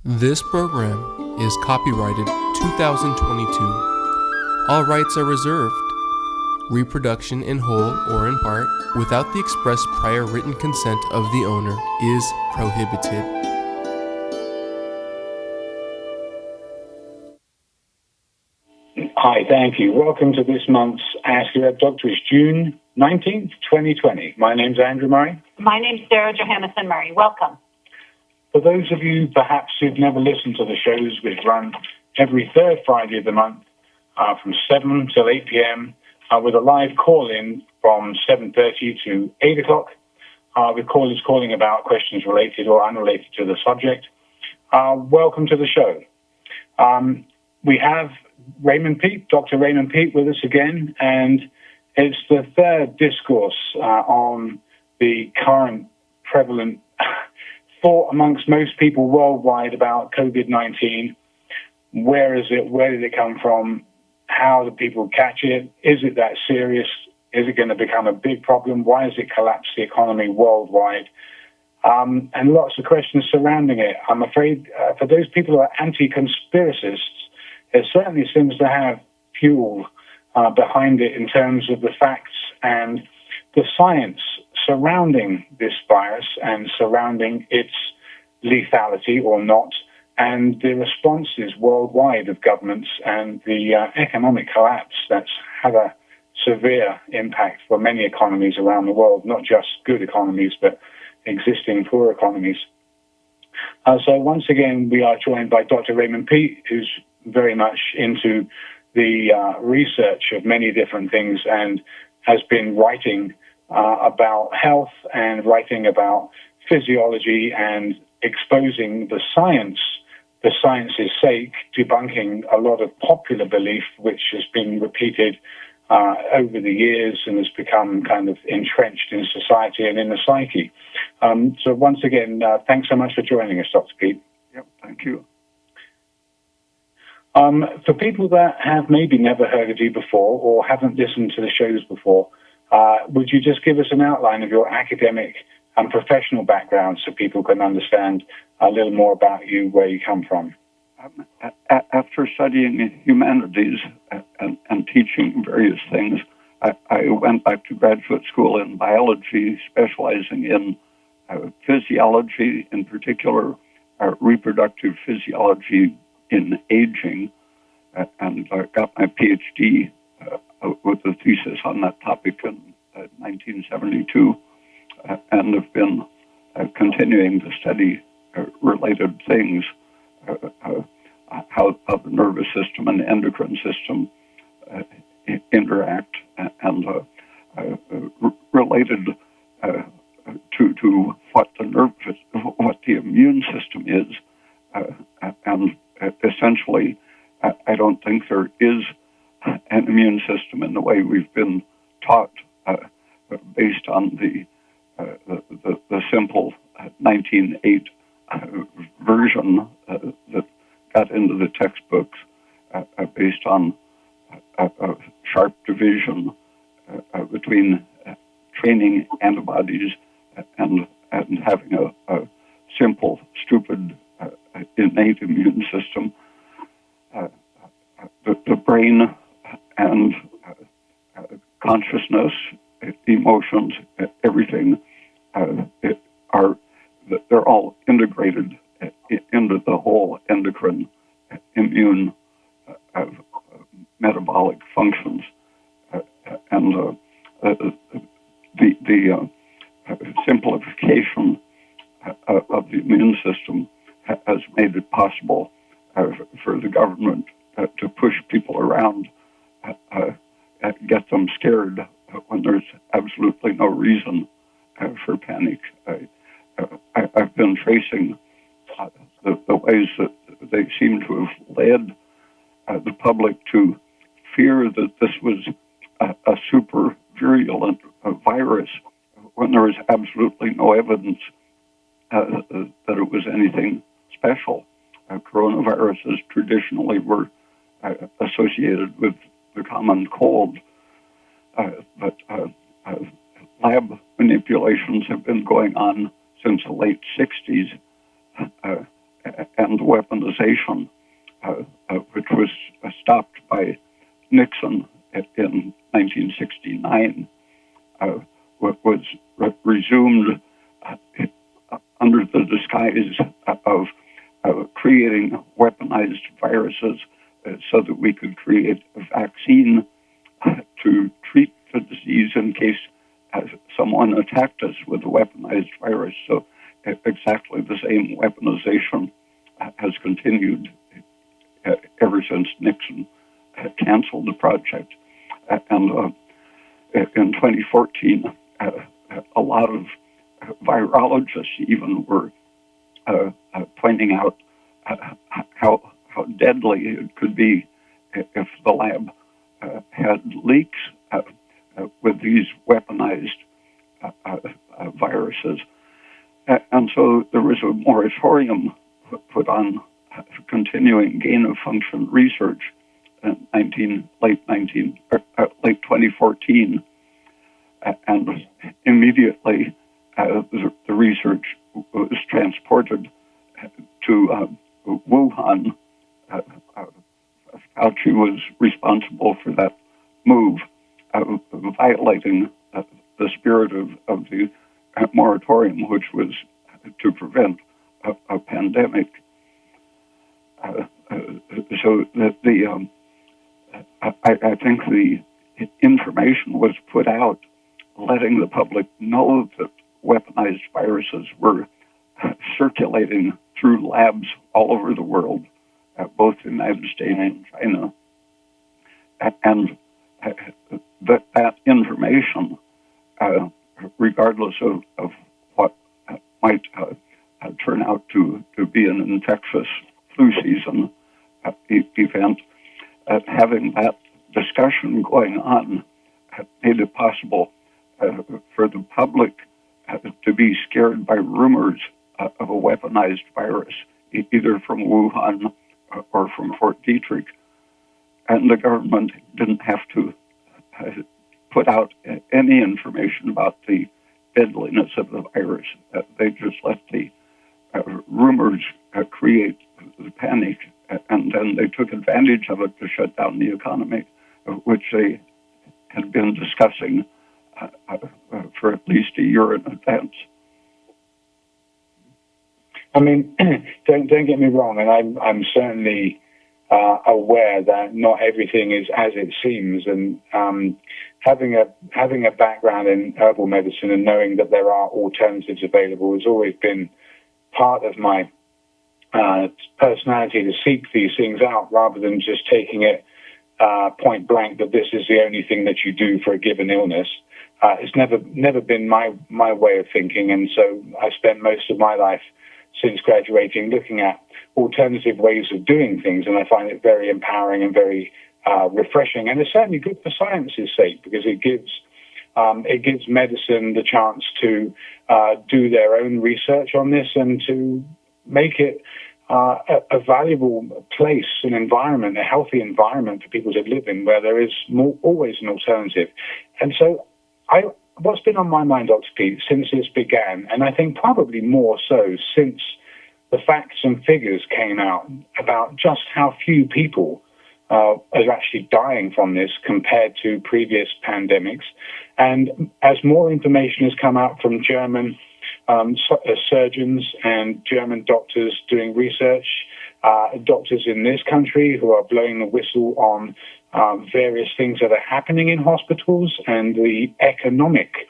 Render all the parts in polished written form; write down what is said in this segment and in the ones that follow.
This program is copyrighted 2022. All rights are reserved. Reproduction in whole or in part, without the express prior written consent of the owner, is prohibited. Hi, thank you. Welcome to this month's Ask Your Ed Doctor. It's June 19th, 2020. My name's Andrew Murray. My name's Sarah Johannesson Murray. Welcome. For those of you perhaps who've never listened to the shows, we've run every third Friday of the month from 7 till 8 p.m. With a live call-in from 7:30 to 8 o'clock. With callers calling about questions related or unrelated to the subject. Welcome to the show. We have Raymond Peat, Dr. Raymond Peat, with us again, and it's the third discourse on the current prevalent thought amongst most people worldwide about COVID-19. Where is it? Where did it come from? How do people catch it? Is it that serious? Is it going to become a big problem? Why has it collapsed the economy worldwide? And lots of questions surrounding it. I'm afraid for those people who are anti-conspiracists, it certainly seems to have fuel behind it in terms of the facts and the science surrounding this virus and surrounding its lethality or not, and the responses worldwide of governments and the economic collapse that's had a severe impact for many economies around the world, not just good economies, but existing poor economies. So once again, we are joined by Dr. Raymond Peat, who's very much into the research of many different things and has been writing about health and writing about physiology and exposing the science for science's sake, debunking a lot of popular belief which has been repeated over the years and has become kind of entrenched in society and in the psyche. So once again, thanks so much for joining us, Dr. Peat. Yep, thank you. For people that have maybe never heard of you before or haven't listened to the shows before, would you just give us an outline of your academic and professional background so people can understand a little more about you, where you come from? After studying humanities and teaching various things, I went back to graduate school in biology, specializing in physiology, in particular reproductive physiology in aging, and I got my PhD with a thesis on that topic in 1972, and have been continuing to study related things, how the nervous system and endocrine system interact, and related to what the immune system is, and essentially, I don't think there is an immune system in the way we've been taught, based on the simple 1908 version that got into the textbooks, based on a sharp division between training antibodies and having a simple, stupid, innate immune system. The brain and consciousness, emotions, everything, they're all integrated into the whole endocrine, immune, metabolic functions, and the simplification of the immune system has made it possible for the government to push people around, get them scared when there's absolutely no reason for panic. I've been tracing the ways that they seem to have led the public to fear that this was a super virulent virus when there was absolutely no evidence that it was anything special. Coronaviruses traditionally were associated with the common cold, but lab manipulations have been going on since the late 60s, and weaponization, which was stopped by Nixon in 1969, was resumed under the disguise of creating weaponized viruses so that we could create a vaccine to treat the disease in case someone attacked us with a weaponized virus. So exactly the same weaponization has continued ever since Nixon canceled the project. And in 2014, a lot of virologists even were pointing out how deadly it could be if the lab had leaks with these weaponized viruses. And so there was a moratorium put on continuing gain-of-function research in late 2014, and immediately the research was transported to Wuhan. Fauci was responsible for that move, violating the spirit of the moratorium, which was to prevent a pandemic. So that I think the information was put out, letting the public know that weaponized viruses were circulating through labs all over the world, both the United States and China. And that information, regardless of what might turn out to be an infectious flu season event, having that discussion going on made it possible for the public to be scared by rumors of a weaponized virus, either from Wuhan or from Fort Detrick. And the government didn't have to put out any information about the deadliness of the virus. They just let the rumors create the panic, and then they took advantage of it to shut down the economy, which they had been discussing for at least a year in advance. I mean, don't get me wrong, and I'm certainly aware that not everything is as it seems, and having a background in herbal medicine and knowing that there are alternatives available has always been part of my personality to seek these things out rather than just taking it point blank that this is the only thing that you do for a given illness. It's never been my way of thinking, and so I spent most of my life since graduating looking at alternative ways of doing things, and I find it very empowering and very refreshing, and it's certainly good for science's sake because it gives medicine the chance to do their own research on this and to make it a valuable place, an environment, a healthy environment for people to live in where there is always an alternative. And so what's been on my mind, Dr. Peat, since this began, and I think probably more so since the facts and figures came out about just how few people are actually dying from this compared to previous pandemics. And as more information has come out from German surgeons and German doctors doing research, doctors in this country who are blowing the whistle on various things that are happening in hospitals and the economic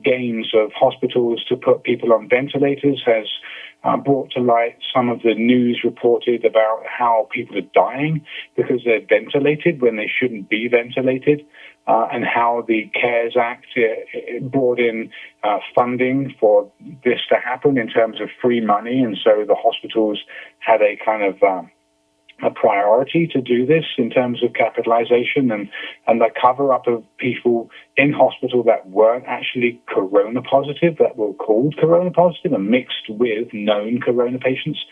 gains of hospitals to put people on ventilators has brought to light some of the news reported about how people are dying because they're ventilated when they shouldn't be ventilated, and how the CARES Act brought in funding for this to happen in terms of free money, and so the hospitals had a kind of a priority to do this in terms of capitalization and the cover-up of people in hospital that weren't actually corona positive, that were called corona positive and mixed with known corona patients.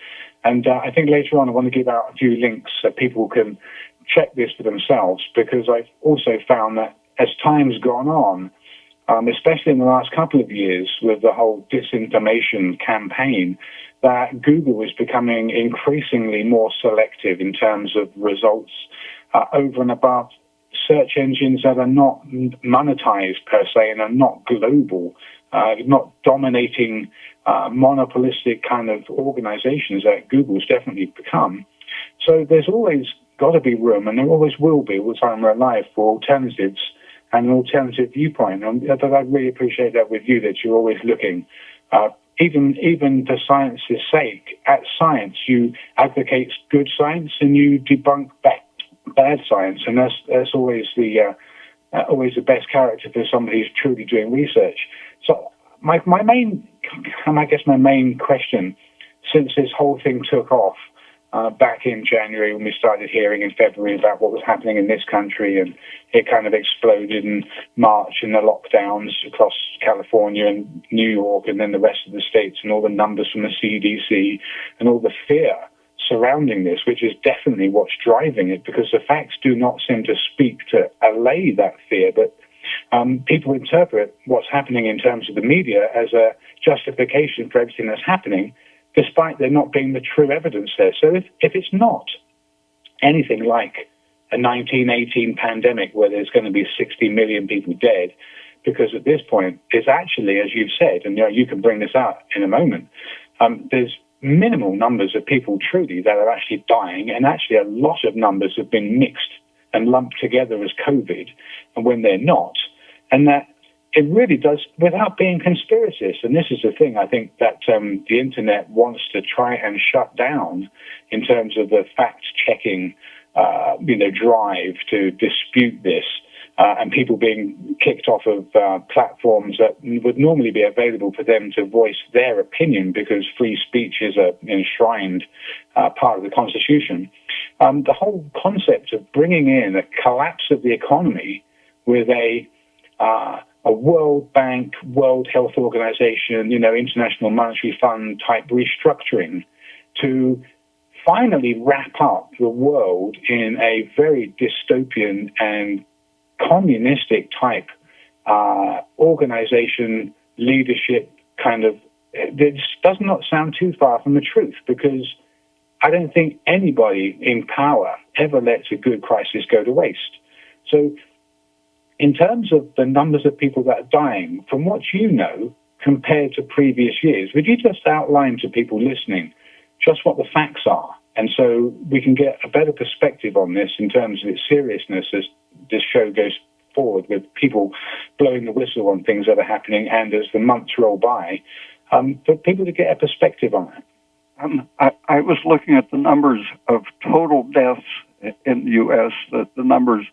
And I think later on I want to give out a few links so people can check this for themselves, because I've also found that as time's gone on, especially in the last couple of years with the whole disinformation campaign, that Google is becoming increasingly more selective in terms of results over and above search engines that are not monetized per se and are not global, not dominating monopolistic kind of organizations that Google's definitely become. So there's always got to be room, and there always will be all the time we're alive, for alternatives and an alternative viewpoint. And I really appreciate that with you, that you're always looking, even for science's sake. At science, you advocate good science and you debunk bad science, and that's always the best character for somebody who's truly doing research. So my main question, since this whole thing took off back in January, when we started hearing in February about what was happening in this country, and it kind of exploded in March in the lockdowns across California and New York and then the rest of the states, and all the numbers from the CDC and all the fear surrounding this, which is definitely what's driving it, because the facts do not seem to speak to allay that fear, but people interpret what's happening in terms of the media as a justification for everything that's happening, despite there not being the true evidence there. So if it's not anything like a 1918 pandemic where there's going to be 60 million people dead, because at this point it's actually, as you've said, and you can bring this out in a moment, there's minimal numbers of people truly that are actually dying, and actually a lot of numbers have been mixed and lumped together as COVID, and when they're not, and that it really does, without being conspiracist. And this is the thing I think that the internet wants to try and shut down in terms of the fact-checking, drive to dispute this, and people being kicked off of platforms that would normally be available for them to voice their opinion, because free speech is an enshrined part of the Constitution. The whole concept of bringing in a collapse of the economy with a World Bank, World Health Organization, International Monetary Fund type restructuring to finally wrap up the world in a very dystopian and communistic type organization, leadership kind of, this does not sound too far from the truth, because I don't think anybody in power ever lets a good crisis go to waste. So in terms of the numbers of people that are dying, from what you know, compared to previous years, would you just outline to people listening just what the facts are? And so we can get a better perspective on this in terms of its seriousness as this show goes forward, with people blowing the whistle on things that are happening, and as the months roll by, for people to get a perspective on it. I was looking at the numbers of total deaths in the U.S. The numbers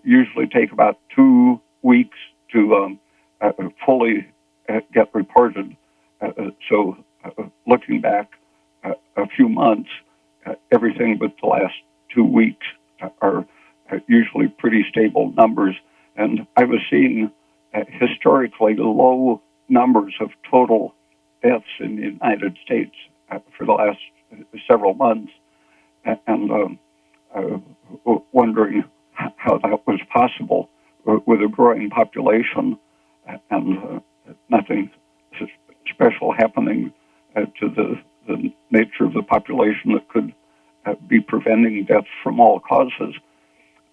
usually take about 2 weeks to fully get reported. So looking back a few months, everything but the last 2 weeks are usually pretty stable numbers. And I was seeing historically low numbers of total deaths in the United States for the last several months, and wondering how that was possible with a growing population and nothing special happening to the nature of the population that could be preventing death from all causes.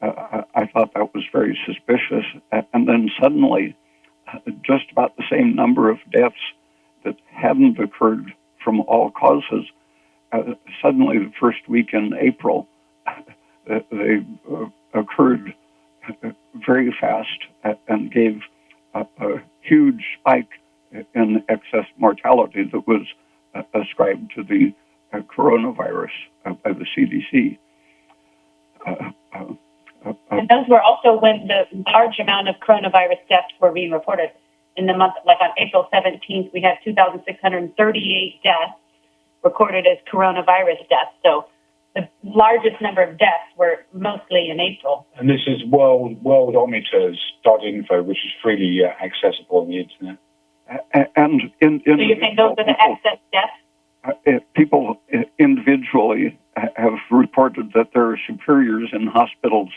I thought that was very suspicious. And then suddenly, just about the same number of deaths that hadn't occurred from all causes, suddenly the first week in April, they occurred very fast and gave a huge spike in excess mortality that was ascribed to the coronavirus by the CDC. And those were also when the large amount of coronavirus deaths were being reported. In the month, like on April 17th, we had 2,638 deaths recorded as coronavirus deaths. So the largest number of deaths were mostly in April. And this is worldometers.info, which is freely accessible on the internet. And so you're saying those are the excess deaths? People individually have reported that their superiors in hospitals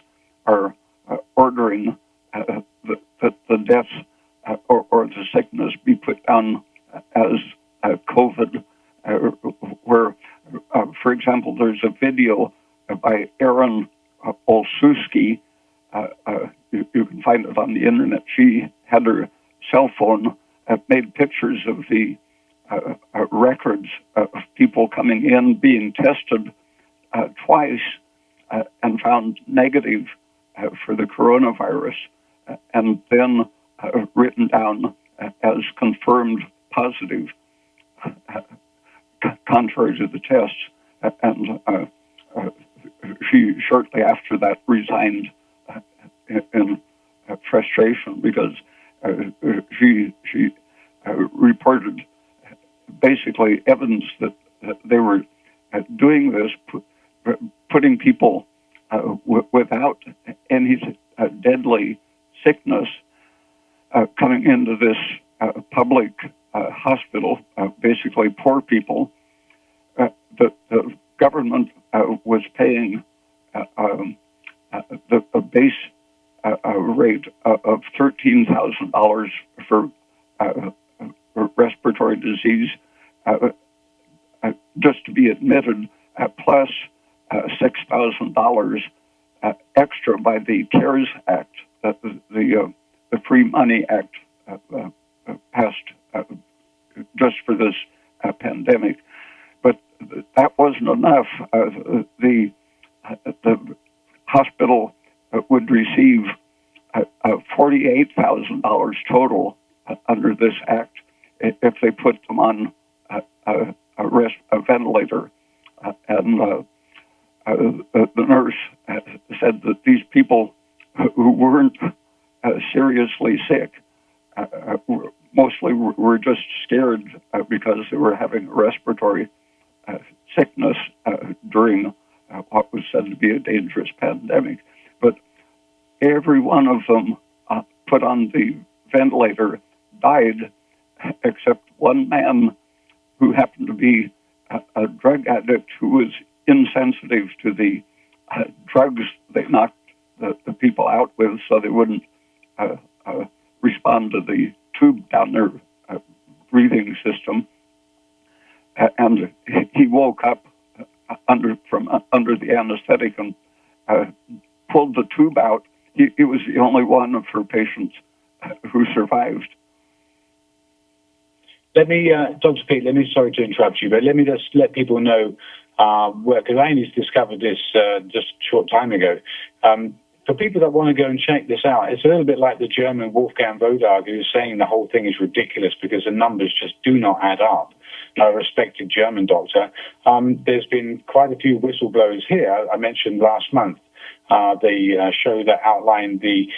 are ordering that the deaths or the sickness be put down as COVID, where, for example, there's a video by Erin Olszewski. You can find it on the internet. She had her cell phone, made pictures of the records of people coming in, being tested twice, and found negative for the coronavirus, and then written down as confirmed positive, contrary to the tests. And she shortly after that resigned in frustration because she reported basically evidence that they were doing this, putting people without any deadly sickness coming into this public hospital, basically poor people. The government was paying the base rate of $13,000 for respiratory disease just to be admitted, plus $6,000 extra by the CARES Act, the Free Money Act passed just for this pandemic. But that wasn't enough. The hospital would receive $48,000 total under this act if they put them on a ventilator. And the nurse said that these people who weren't seriously sick mostly were just scared because they were having a respiratory sickness during what was said to be a dangerous pandemic. But every one of them put on the ventilator died, except one man who happened to be a drug addict who was insensitive to the drugs they knocked the people out with, so they wouldn't respond to the tube down their breathing system. And he woke up from under the anesthetic and pulled the tube out. He was the only one of her patients who survived. Let me, Dr. Peat, sorry to interrupt you, but let me just let people know, because I only discovered this just a short time ago. For people that want to go and check this out, it's a little bit like the German Wolfgang Wodarg, who's saying the whole thing is ridiculous because the numbers just do not add up. A respected German doctor. There's been quite a few whistleblowers here. I mentioned last month the show that outlined the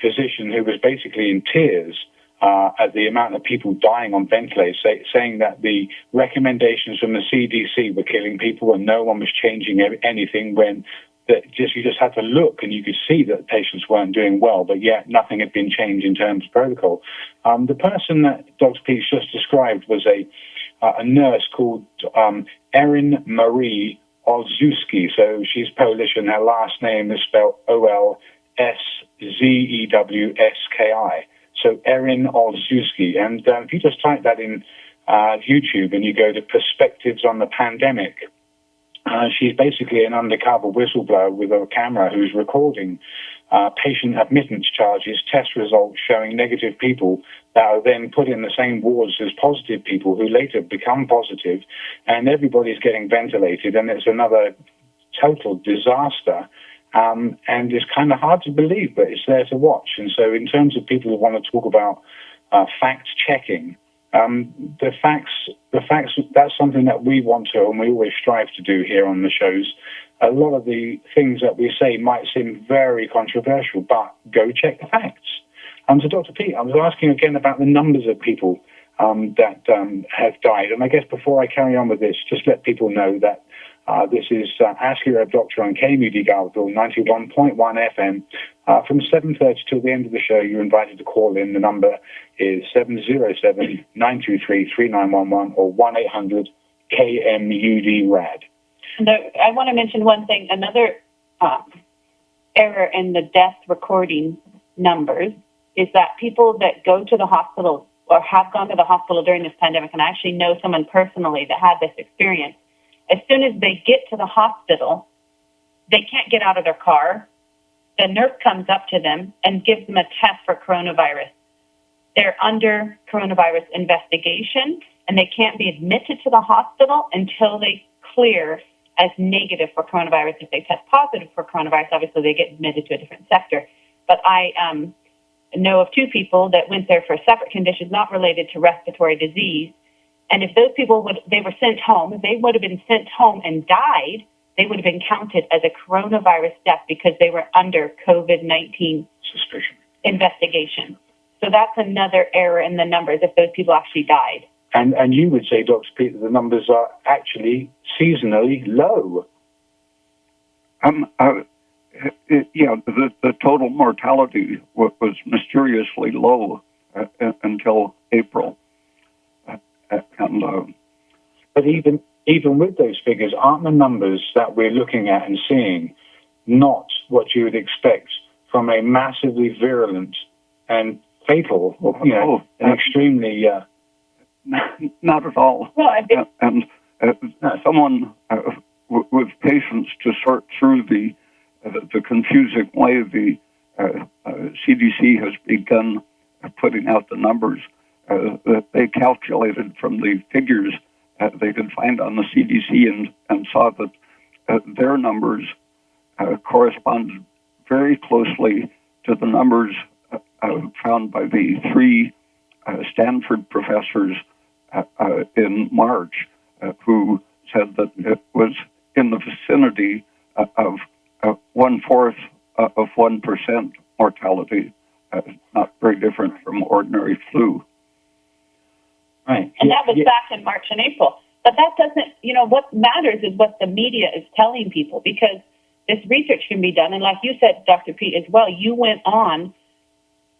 physician who was basically in tears at the amount of people dying on ventilators, saying that the recommendations from the CDC were killing people and no one was changing anything when you just had to look and you could see that patients weren't doing well, but yet nothing had been changed in terms of protocol. The person that Dr. Peat just described was a nurse called Erin Marie Olszewski. So she's Polish and her last name is spelled Olszewski. So Erin Olszewski. And if you just type that in YouTube and you go to Perspectives on the Pandemic, she's basically an undercover whistleblower with a camera who's recording patient admittance charges, test results showing negative people that are then put in the same wards as positive people who later become positive, and everybody's getting ventilated, and it's another total disaster. And it's kind of hard to believe, but it's there to watch. And so in terms of people who want to talk about fact-checking, the facts, that's something that we want to, and we always strive to do here on the shows. A lot of the things that we say might seem very controversial, but go check the facts. So Dr. Peat, I was asking again about the numbers of people that have died. And I guess before I carry on with this, just let people know that this is Ask Your Herb Doctor on KMUD Garberville, 91.1 FM. From 7:30 till the end of the show, you're invited to call in. The number is 707-923-3911 or 1-800-KMUD-RAD. I want to mention one thing. Another error in the death recording numbers is that people that go to the hospital or have gone to the hospital during this pandemic, and I actually know someone personally that had this experience, as soon as they get to the hospital, they can't get out of their car. The nurse comes up to them and gives them a test for coronavirus. They're under coronavirus investigation, and they can't be admitted to the hospital until they clear as negative for coronavirus. If they test positive for coronavirus, obviously they get admitted to a different sector. But I know of two people that went there for separate conditions not related to respiratory disease. And if those people they were sent home, if they would have been sent home and died, they would have been counted as a coronavirus death because they were under COVID-19 Suspicion. investigation. So that's another error in the numbers if those people actually died. And you would say, Dr. Peat, that the numbers are actually seasonally low. The total mortality was mysteriously low until April. But even with those figures, aren't the numbers that we're looking at and seeing not what you would expect from a massively virulent and fatal, and extremely... Not at all. Well, Someone with patience to sort through the confusing way the CDC has begun putting out the numbers that they calculated from the figures they could find on the CDC and saw that their numbers corresponded very closely to the numbers found by the three Stanford professors in March, who said that it was in the vicinity of 1/4 of 1% mortality, not very different from ordinary flu. Right. And that was back in March and April. But that doesn't, what matters is what the media is telling people, because this research can be done. And like you said, Dr. Peat, as well, you went on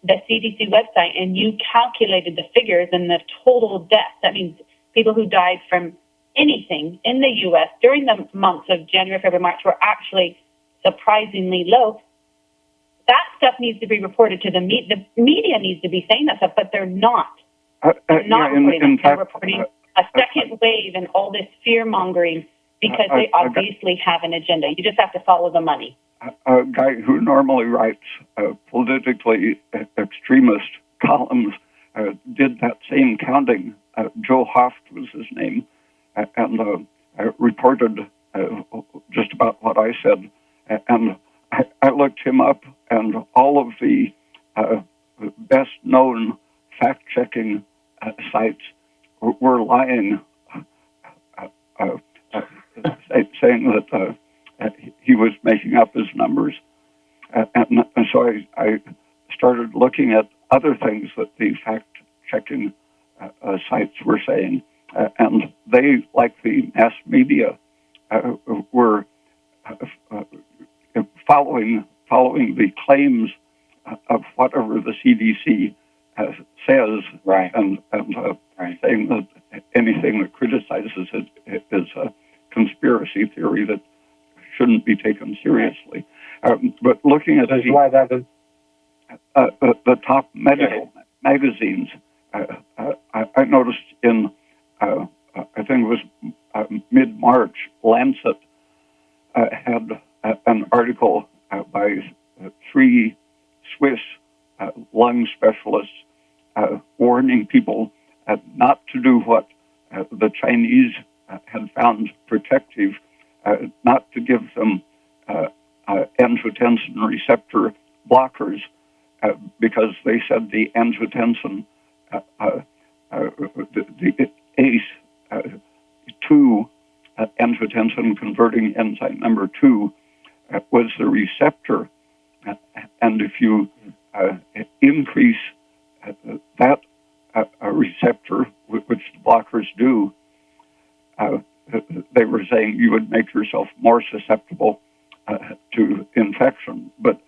the CDC website and you calculated the figures and the total deaths. That means people who died from anything in the U.S. during the months of January, February, March were actually surprisingly low. That stuff needs to be reported to the media. The media needs to be saying that stuff, but they're not. They're reporting a second wave and all this fear-mongering because they obviously have an agenda. You just have to follow the money. A guy who normally writes politically extremist columns did that same counting. Joe Hoft was his name, and reported just about what I said. And I looked him up, and all of the best-known fact-checking sites were lying, saying that he was making up his numbers. And so I started looking at other things that the fact-checking sites were saying. And they, like the mass media, were following the claims of whatever the CDC says, right. and saying that anything that criticizes it is a conspiracy theory that shouldn't be taken seriously. But looking at the top medical magazines, I noticed in, I think it was mid-March, Lancet had an article by three Swiss lung specialists warning people not to do what the Chinese had found protective, not to give them angiotensin receptor blockers, because they said the angiotensin, the ACE2, angiotensin converting enzyme number 2, was the receptor. And if you increase that receptor, which the blockers do, they were saying you would make yourself more susceptible to infection. But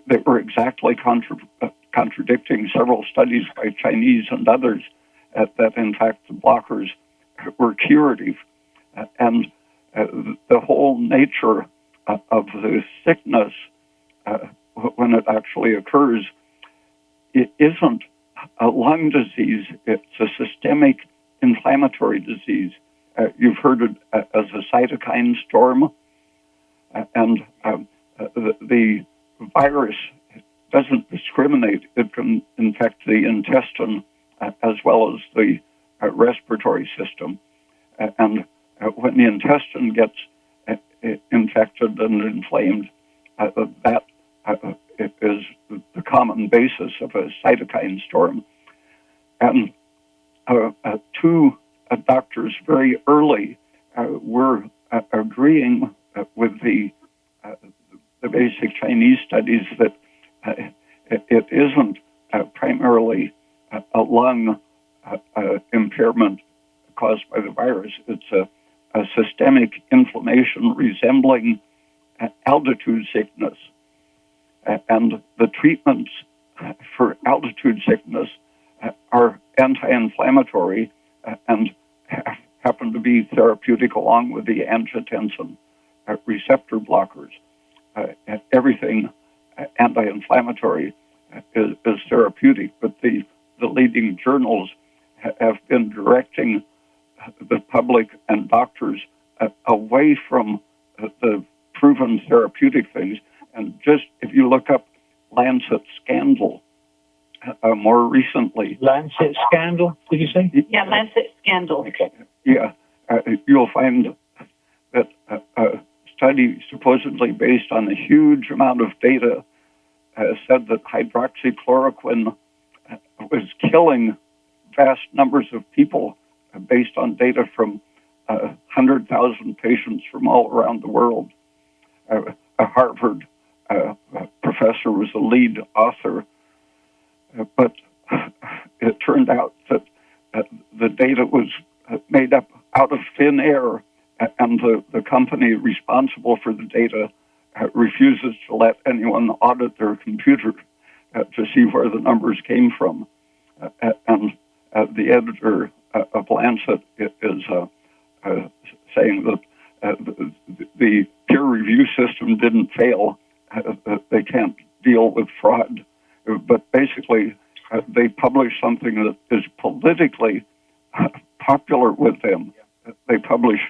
they were exactly contradicting several studies by Chinese and others that, in fact, the blockers were curative. And the whole nature of the sickness, when it actually occurs, it isn't a lung disease. It's a systemic inflammatory disease. You've heard it as a cytokine storm, and the virus doesn't discriminate. It can infect the intestine as well as the respiratory system. And when the intestine gets infected and inflamed, that is the common basis of a cytokine storm. And two doctors very early were agreeing with the basic Chinese studies that it isn't primarily a lung impairment caused by the virus. It's a systemic inflammation resembling altitude sickness. And the treatments for altitude sickness are anti-inflammatory and happen to be therapeutic along with the angiotensin receptor blockers. Everything anti-inflammatory is therapeutic, but the leading journals have been directing the public and doctors away from the proven therapeutic things. And just if you look up Lancet scandal more recently. Lancet scandal, did you say? Yeah, Lancet scandal. Okay. Yeah, you'll find that a study supposedly based on a huge amount of data said that hydroxychloroquine was killing vast numbers of people based on data from 100,000 patients from all around the world. A Harvard professor was the lead author, but it turned out that the data was made up out of thin air, and the company responsible for the data refuses to let anyone audit their computer to see where the numbers came from. And the editor of Lancet is saying that the peer review system didn't fail. They can't deal with fraud. But basically, they publish something that is politically popular with them. They publish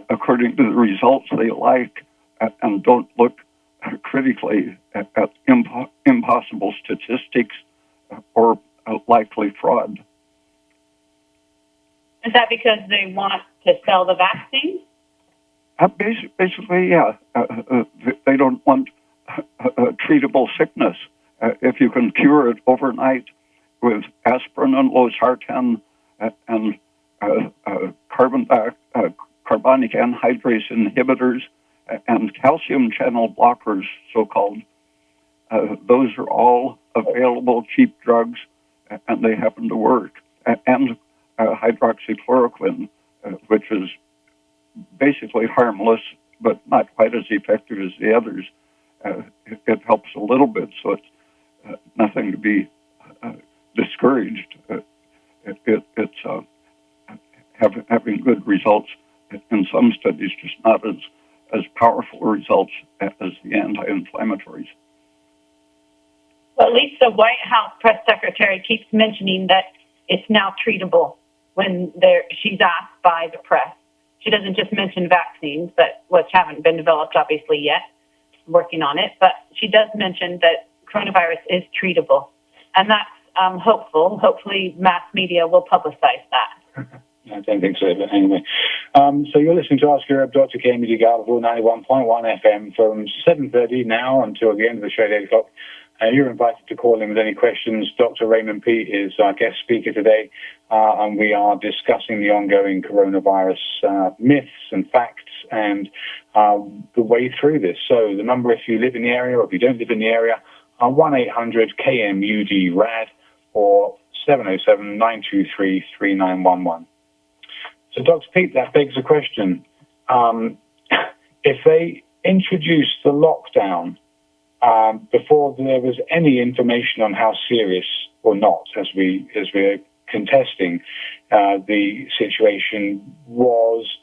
according to the results they like and don't look critically at impossible statistics or likely fraud. Is that because they want to sell the vaccine? Basically, yeah. They don't want treatable sickness. If you can cure it overnight with aspirin and losartan and carbonic anhydrase inhibitors and calcium channel blockers, so-called, those are all available cheap drugs, and they happen to work. And hydroxychloroquine, which is basically harmless, but not quite as effective as the others. It helps a little bit, so it's nothing to be discouraged. It's having good results in some studies, just not as powerful results as the anti-inflammatories. Well, at least the White House press secretary keeps mentioning that it's now treatable when she's asked by the press. She doesn't just mention vaccines, which haven't been developed obviously yet, working on it, but she does mention that coronavirus is treatable. And that's hopeful. Hopefully mass media will publicize that. I don't think so, but anyway. So you're listening to Ask Europe, Dr. Kami DeGalvo, 91.1 FM from 7:30 now until the end of the show at 8 o'clock. You're invited to call in with any questions. Dr. Raymond Peat is our guest speaker today, and we are discussing the ongoing coronavirus myths and facts and the way through this. So the number, if you live in the area or if you don't live in the area, 1-800-KMUD-RAD or 707-923-3911. So, Dr. Peat, that begs a question. If they introduced the lockdown before there was any information on how serious or not, as we're contesting, the situation was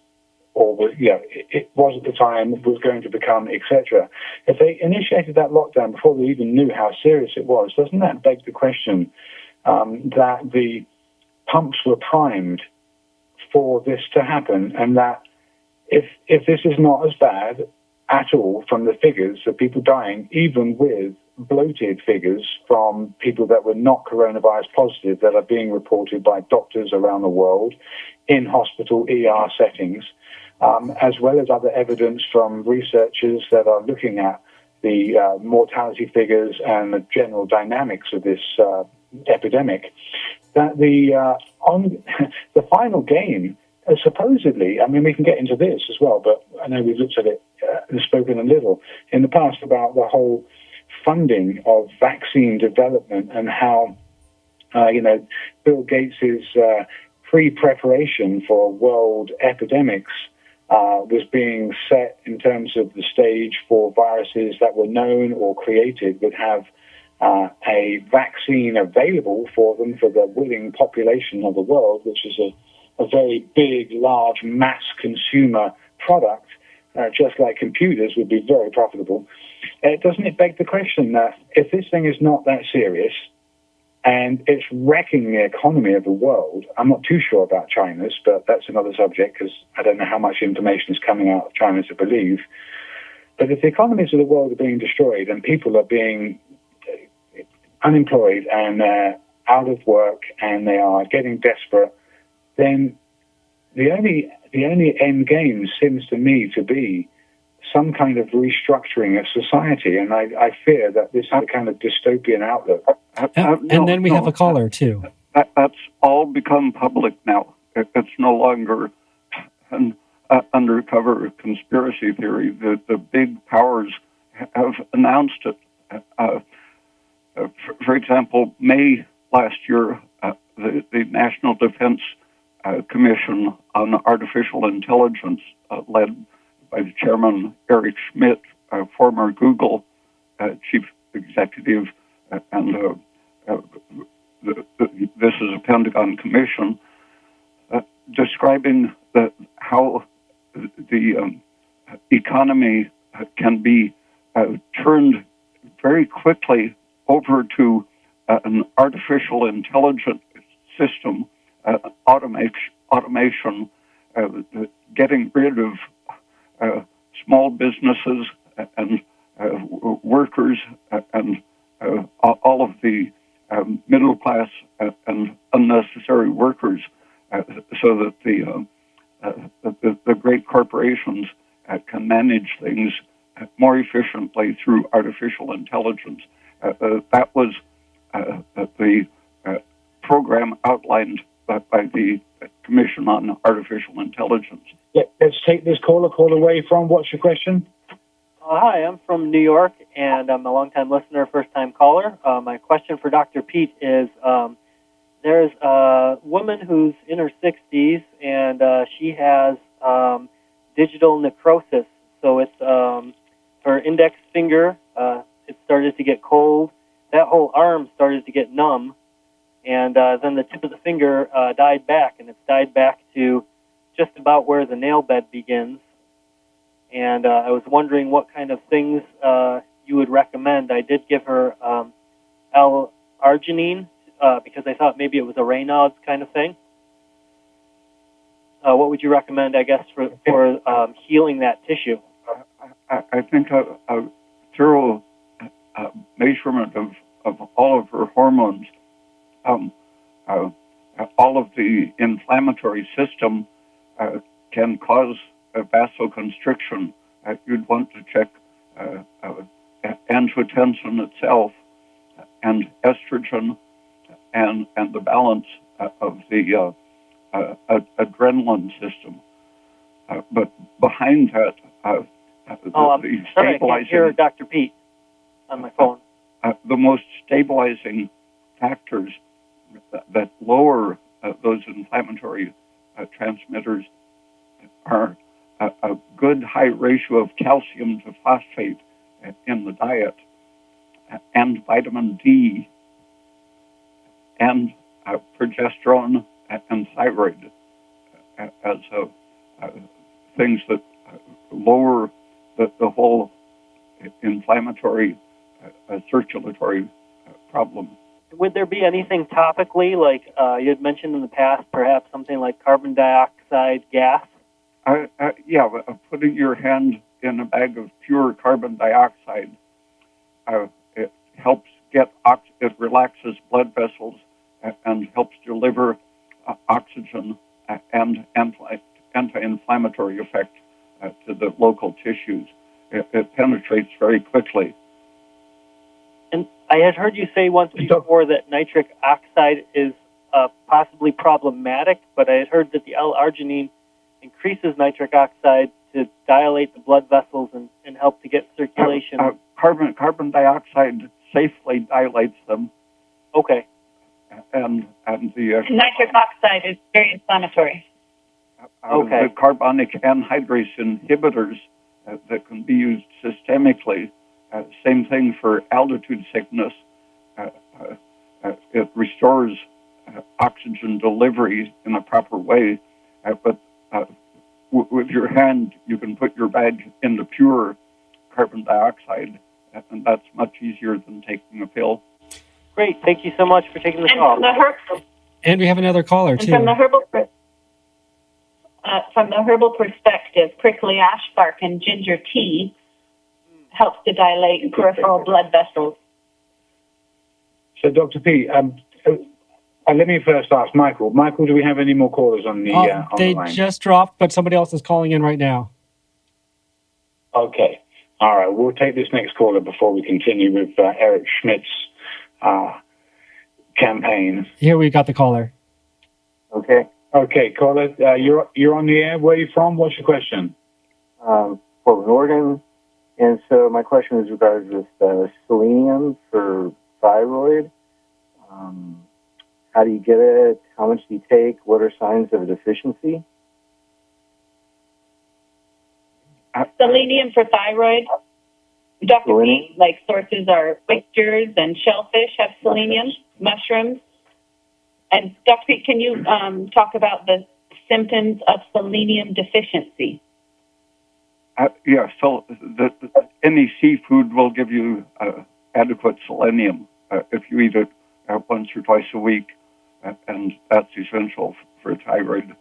or was, it was at the time, was going to become, etc. If they initiated that lockdown before they even knew how serious it was, doesn't that beg the question that the pumps were primed for this to happen, and that if this is not as bad at all from the figures of people dying, even with bloated figures from people that were not coronavirus positive that are being reported by doctors around the world in hospital ER settings, as well as other evidence from researchers that are looking at the mortality figures and the general dynamics of this epidemic, that the final game, supposedly, I mean, we can get into this as well, but I know we've looked at it and spoken a little in the past about the whole funding of vaccine development and how, Bill Gates's pre-preparation for world epidemics was being set in terms of the stage for viruses that were known or created would have a vaccine available for them for the willing population of the world, which is a very big, large, mass consumer product, just like computers would be very profitable. Doesn't it beg the question that if this thing is not that serious and it's wrecking the economy of the world, I'm not too sure about China's, but that's another subject because I don't know how much information is coming out of China to believe. But if the economies of the world are being destroyed and people are being unemployed and out of work and they are getting desperate, then the only end game seems to me to be some kind of restructuring of society, and I fear that this is a kind of dystopian outlook. And then we have a caller too. That's all become public now. It's no longer an undercover conspiracy theory. The big powers have announced it. For example, May last year, the National Defense Commission on Artificial Intelligence, led by the chairman, Eric Schmidt, former Google chief executive, and this is a Pentagon commission, describing how the economy can be turned very quickly over to an artificial intelligence system, automation, getting rid of small businesses and workers and all of the middle class and unnecessary workers, so that the great corporations can manage things more efficiently through artificial intelligence. That was the program outlined by the Commission on Artificial Intelligence. Yeah, let's take this call away from. What's your question? Hi, I'm from New York, and I'm a long-time listener, first-time caller. My question for Dr. Peat is, there's a woman who's in her 60s, and she has digital necrosis. So it's her index finger, it started to get cold. That whole arm started to get numb. And then the tip of the finger died back, and it's died back to just about where the nail bed begins. And I was wondering what kind of things you would recommend. I did give her L-arginine because I thought maybe it was a Raynaud's kind of thing. What would you recommend, I guess, for healing that tissue? I think a thorough measurement of all of her hormones, all of the inflammatory system can cause a vasoconstriction. You'd want to check angiotensin itself and estrogen and the balance of the adrenaline system. But behind that, sorry, I can't hear Dr. Peat on my phone. The most stabilizing factors that lower those inflammatory transmitters are a good high ratio of calcium to phosphate in the diet, and vitamin D, and progesterone and thyroid as things that lower the whole inflammatory, circulatory problem. Would there be anything topically, like you had mentioned in the past, perhaps something like carbon dioxide gas? Yeah, putting your hand in a bag of pure carbon dioxide, it helps it relaxes blood vessels and helps deliver oxygen and anti-inflammatory effect to the local tissues. It penetrates very quickly. And I had heard you say once before that nitric oxide is possibly problematic, but I had heard that the L-arginine increases nitric oxide to dilate the blood vessels and help to get circulation. Carbon dioxide safely dilates them. Okay. And the Nitric oxide is very inflammatory. The carbonic anhydrase inhibitors that can be used systemically. Same thing for altitude sickness. It restores oxygen delivery in a proper way, but with your hand, you can put your bag into pure carbon dioxide, and that's much easier than taking a pill. Great. Thank you so much for taking the call. And we have another caller, too. From the herbal perspective, prickly ash bark and ginger tea helps to dilate peripheral blood vessels. So, Dr. P, let me first ask Michael. Michael, do we have any more callers on the on they the line? just dropped, but somebody else is calling in right now. Okay. All right. We'll take this next caller before we continue with Eric Schmidt's campaign. Here we got the caller. Okay. Okay, caller, you're on the air. Where are you from? What's your question? Portland, Oregon. And so my question is regards with selenium for thyroid. How do you get it? How much do you take? What are signs of a deficiency? Selenium for thyroid. Dr. P, like sources are oysters and shellfish have selenium, mushrooms. And Dr. P, can you talk about the symptoms of selenium deficiency? So any seafood will give you adequate selenium if you eat it once or twice a week, and that's essential for thyroid.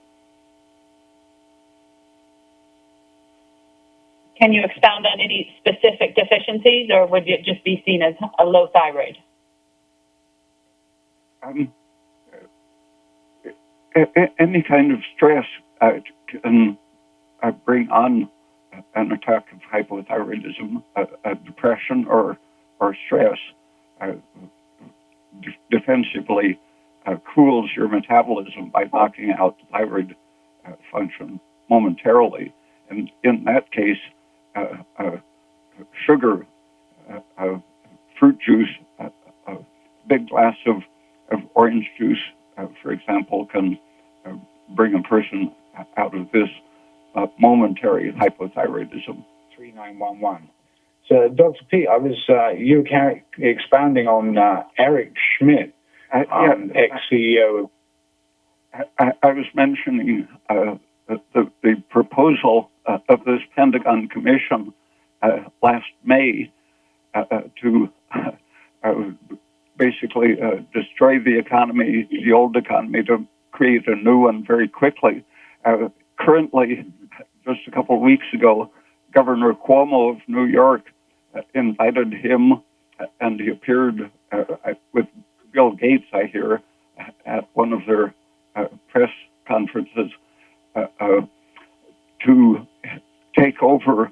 Can you expound on any specific deficiencies, or would it just be seen as a low thyroid? Any kind of stress can bring on an attack of hypothyroidism, depression or stress. Defensively cools your metabolism by knocking out the thyroid function momentarily. And in that case, sugar, fruit juice, a big glass of orange juice, for example, can bring a person out of this momentary hypothyroidism. 3911. So, Dr. P, I was you were expounding on Eric Schmidt, ex-CEO. I was mentioning the proposal of this Pentagon Commission last May to basically destroy the economy, the old economy, to create a new one very quickly. Currently, just a couple of weeks ago, Governor Cuomo of New York invited him, and he appeared with Bill Gates, I hear, at one of their press conferences to take over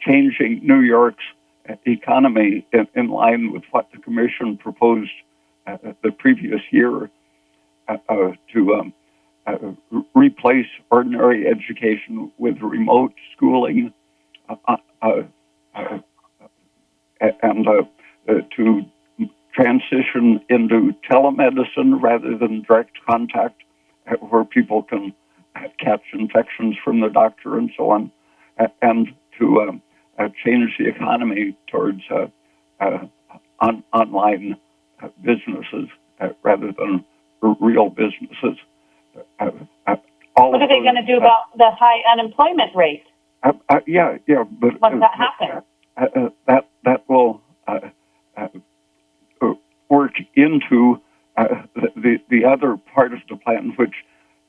changing New York's economy in line with what the Commission proposed the previous year to replace ordinary education with remote schooling and to transition into telemedicine rather than direct contact, where people can catch infections from the doctor and so on, and to change the economy towards online businesses rather than real businesses. all What of are they those, going to do about the high unemployment rate but once that happens? that will work into the other part of the plan, which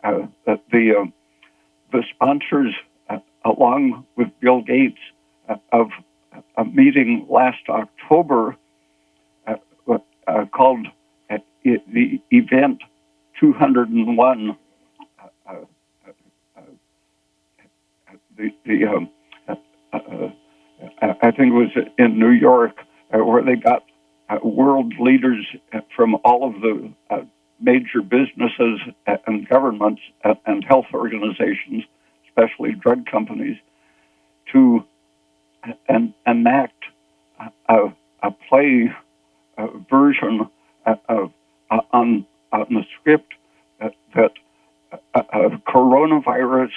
the sponsors, along with Bill Gates, of a meeting last October called the Event 201. I think it was in New York, where they got world leaders from all of the major businesses and governments and health organizations, especially drug companies, to enact a play version on the script that coronavirus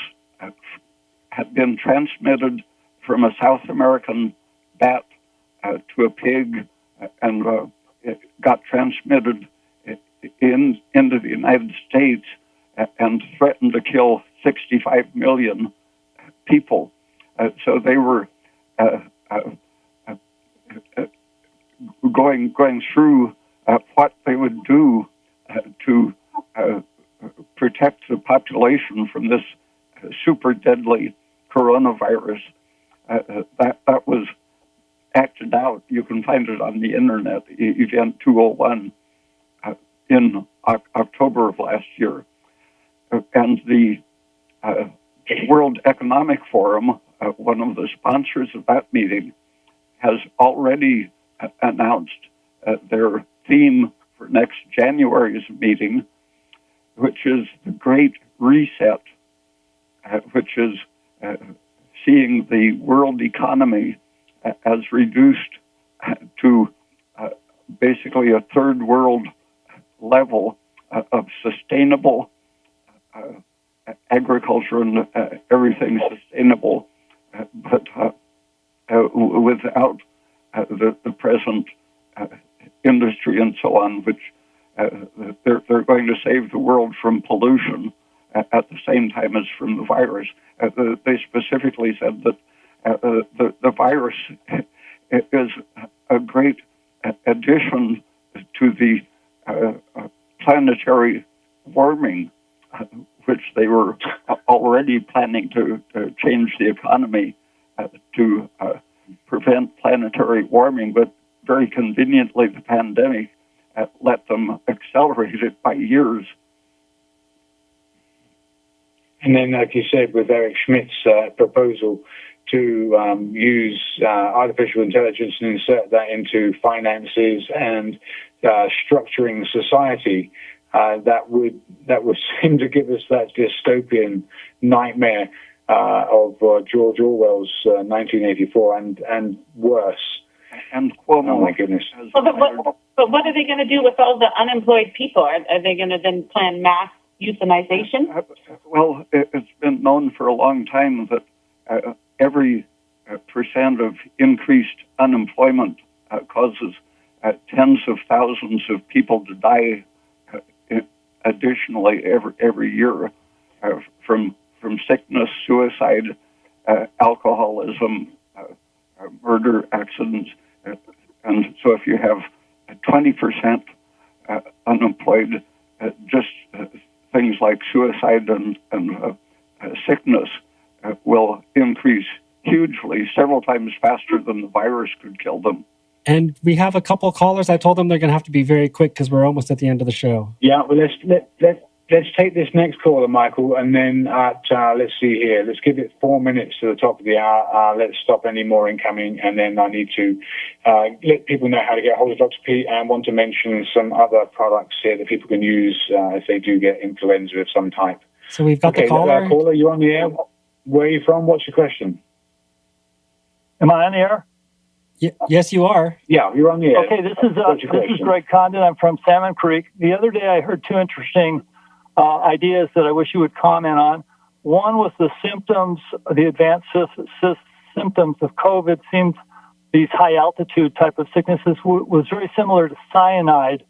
had been transmitted from a South American bat to a pig, and it got transmitted into the United States and threatened to kill 65 million people. So they were going through what they would do to protect the population from this super deadly coronavirus. That was acted out. You can find it on the internet, Event 201, in October of last year. And the World Economic Forum, one of the sponsors of that meeting, has already announced their theme for next January's meeting, which is the Great Reset, which is seeing the world economy as reduced to basically a third world level of sustainable agriculture and everything sustainable, but without the present industry and so on, which they're going to save the world from pollution at the same time as from the virus. They specifically said that the virus is a great addition to the planetary warming, which they were already planning to change the economy to prevent planetary warming, but very conveniently the pandemic let them accelerate it by years. And then, like you said, with Eric Schmidt's proposal to use artificial intelligence and insert that into finances and structuring society, that would seem to give us that dystopian nightmare of George Orwell's 1984 and worse. And Cuomo, oh my goodness! But what are they going to do with all the unemployed people? Are they going to then plan mass euthanization? Well, it's been known for a long time that every percent of increased unemployment causes tens of thousands of people to die additionally every year from sickness, suicide, alcoholism, murder, accidents. And so if you have 20% unemployed, just things like suicide and sickness will increase hugely, several times faster than the virus could kill them. And we have a couple callers. I told them they're going to have to be very quick because we're almost at the end of the show. Yeah, well, let's take this next caller, Michael, and then let's see here. Let's give it 4 minutes to the top of the hour. Let's stop any more incoming, and then I need to let people know how to get hold of Dr. Peat, and want to mention some other products here that people can use if they do get influenza of some type. So we've got the caller. Caller, you're on the air. Where are you from? What's your question? Am I on the air? Yes, you are. Yeah, you're on the air. Okay, this is Greg Condon. I'm from Salmon Creek. The other day I heard two interesting ideas that I wish you would comment on. One was the symptoms, the advanced symptoms of COVID. Seems these high altitude type of sicknesses was very similar to cyanide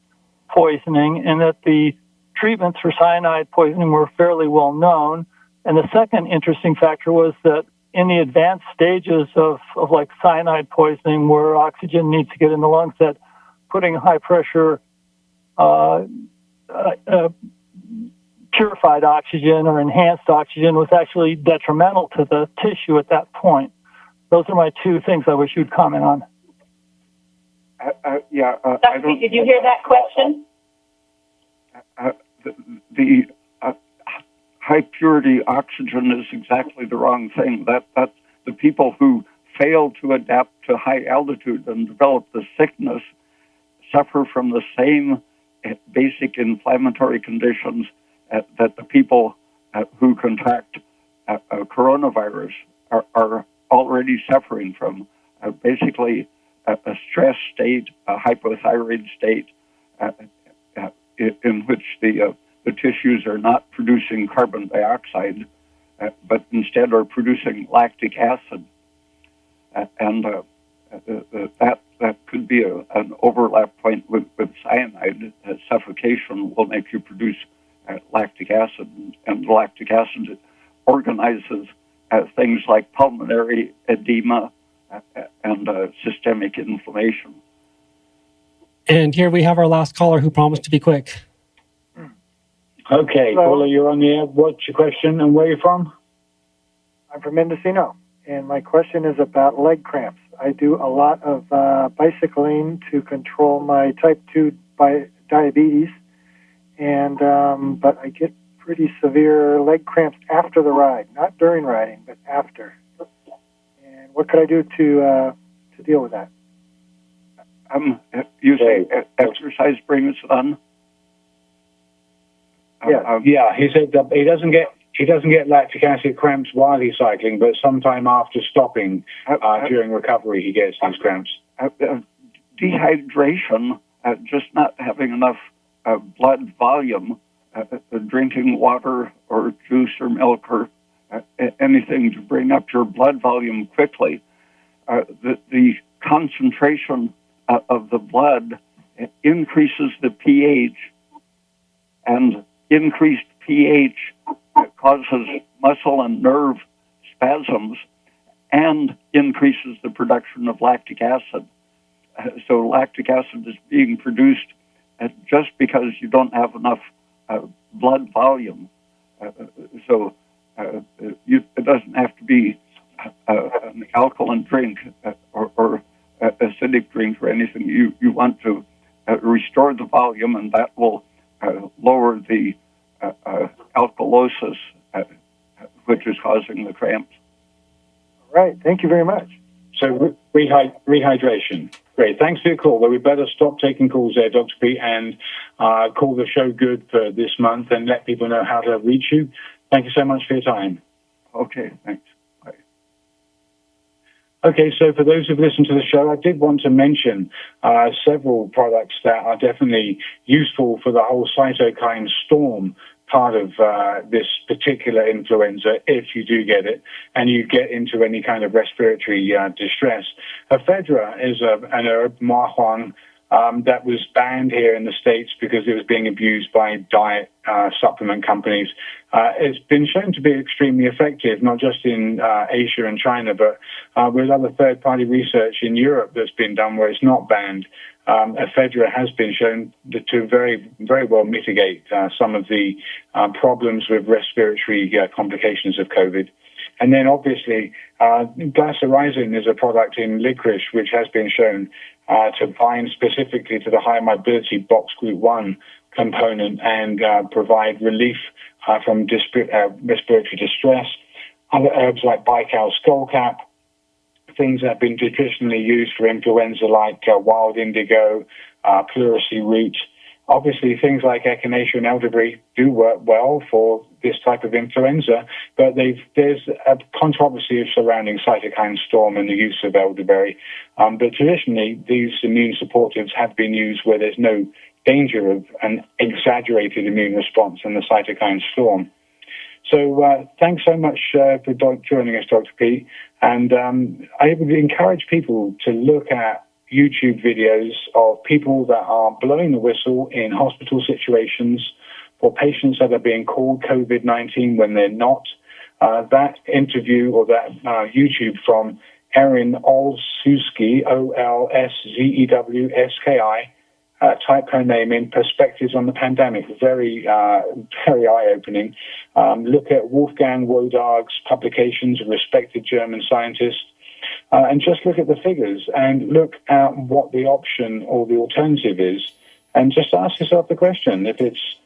poisoning, and that the treatments for cyanide poisoning were fairly well known. And the second interesting factor was that in the advanced stages of like cyanide poisoning, where oxygen needs to get in the lungs, that putting high pressure purified oxygen or enhanced oxygen was actually detrimental to the tissue at that point. Those are my two things I wish you'd comment on. Dr. Did you hear that question? The high purity oxygen is exactly the wrong thing. That's the people who fail to adapt to high altitude and develop the sickness suffer from the same basic inflammatory conditions that the people who contract coronavirus are already suffering from. Basically, a stress state, a hypothyroid state, in which the tissues are not producing carbon dioxide, but instead are producing lactic acid, and that could be an overlap point with cyanide. Suffocation will make you produce lactic acid, and lactic acid organizes things like pulmonary edema and systemic inflammation. And here we have our last caller who promised to be quick. Okay, caller, you're on the air. What's your question and where are you from? I'm from Mendocino, and my question is about leg cramps. I do a lot of bicycling to control my type 2 diabetes, and but I get pretty severe leg cramps after the ride, not during riding, but after. And what could I do to deal with that? You say exercise brings on? Yeah, he said that he doesn't get lactic acid cramps while he's cycling, but sometime after stopping during recovery, he gets these cramps. Dehydration, just not having enough blood volume, drinking water or juice or milk or anything to bring up your blood volume quickly. The concentration of the blood increases the pH, and increased pH causes muscle and nerve spasms and increases the production of lactic acid. So lactic acid is being produced just because you don't have enough blood volume. So it doesn't have to be an alkaline drink or acidic drink or anything. You want to restore the volume, and that will lower the alkalosis, which is causing the cramps. All right. Thank you very much. So rehydration. Great. Thanks for your call. Well, we better stop taking calls there, Dr. Peat, and call the show good for this month and let people know how to reach you. Thank you so much for your time. Okay, thanks. Bye. Okay, so for those who've listened to the show, I did want to mention several products that are definitely useful for the whole cytokine storm part of this particular influenza, if you do get it, and you get into any kind of respiratory distress. Ephedra is an herb, marijuana, that was banned here in the States because it was being abused by diet supplement companies. It's been shown to be extremely effective, not just in Asia and China, but with other third-party research in Europe that's been done where it's not banned. Ephedra has been shown to very, very well mitigate some of the problems with respiratory complications of COVID. And then obviously, glycyrrhizin is a product in licorice which has been shown to bind specifically to the high mobility box group 1 component and provide relief from respiratory distress. Other herbs like Baikal skullcap, things that have been traditionally used for influenza like wild indigo, pleurisy root. Obviously, things like echinacea and elderberry do work well for this type of influenza, but there's a controversy surrounding cytokine storm and the use of elderberry. But traditionally, these immune supportives have been used where there's no danger of an exaggerated immune response in the cytokine storm. So thanks so much for joining us, Dr. Peat. And I would encourage people to look at YouTube videos of people that are blowing the whistle in hospital situations, for patients that are being called COVID-19 when they're not. That interview or that YouTube from Erin Olszewski, Olszewski, type her name in, Perspectives on the Pandemic. Very, very eye-opening. Look at Wolfgang Wodarg's publications, a respected German scientist, and just look at the figures and look at what the option or the alternative is, and just ask yourself the question, if it's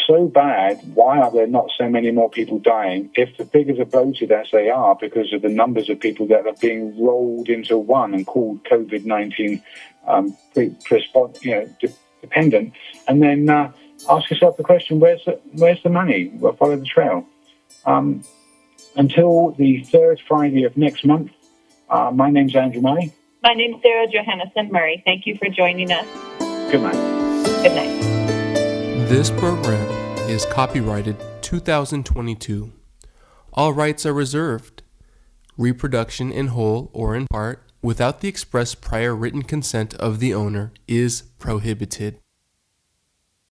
so bad, why are there not so many more people dying? If the figures are bloated as they are because of the numbers of people that are being rolled into one and called COVID-19 dependent, and then ask yourself the question, where's the money? Well, follow the trail. Until the third Friday of next month, my name's Andrew Murray. My name's Sarah Johannesson Murray. Thank you for joining us. Good night. Good night. This program is copyrighted 2022. All rights are reserved. Reproduction in whole or in part, without the express prior written consent of the owner, is prohibited.